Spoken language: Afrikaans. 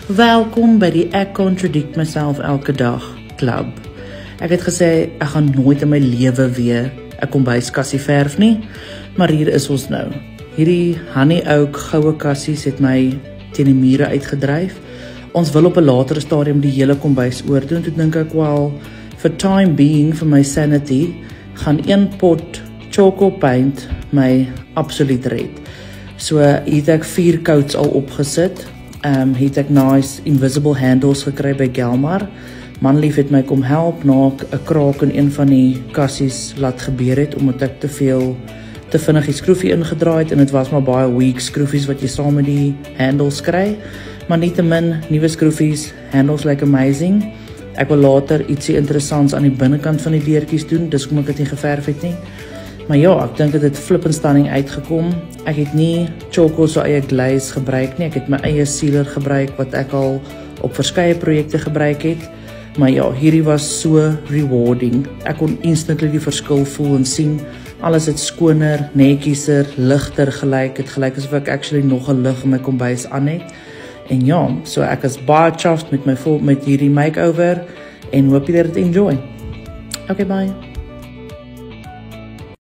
Welkom by die Ek Contradict Myself Elke Dag Club. Ek het gesê, ek gaan nooit in my lewe weer 'n kombuiskassie verf nie, maar hier is ons nou. Hierdie honey oak goue kassies het my teen die mure uitgedryf. Ons wil op 'n latere stadium die hele kombuis oordoen. Toe dink ek wel, for time being, for my sanity, gaan een pot choco paint my absoluut red. So het ek 4 coats al opgesit. Het ek nice invisible handles gekry by Gelmar. Manlief het my kom help na 'n kraak in een van die kassies laat gebeur het, omdat ek te vinnig die skroefie ingedraai het, en dit was maar baie weak skroefies wat jy saam met die handles kry. Maar nietemin, nuwe skroefies, handles like amazing. Ek wil later ietsie interessants aan die binnekant van die deurtjies doen, dis hoekom ek dit nie geverf het nie. Maar ja, ek dink dit het flippend stunning uitgekom. Ek het nie choco so eie glaze gebruik nie, ek het my eie sealer gebruik wat ek al op verskeie projekte gebruik het. Maar ja, hierdie was so rewarding. Ek kon instantly die verskil voel en sien. Alles het skoner, netjieser, ligter gelyk. Het gelyk asof ek actually nog 'n lig in my kombuis aan het. En ja, so ek is baie chuffed met hierdie makeover en hoop jy dat dit enjoy. Okay, bye.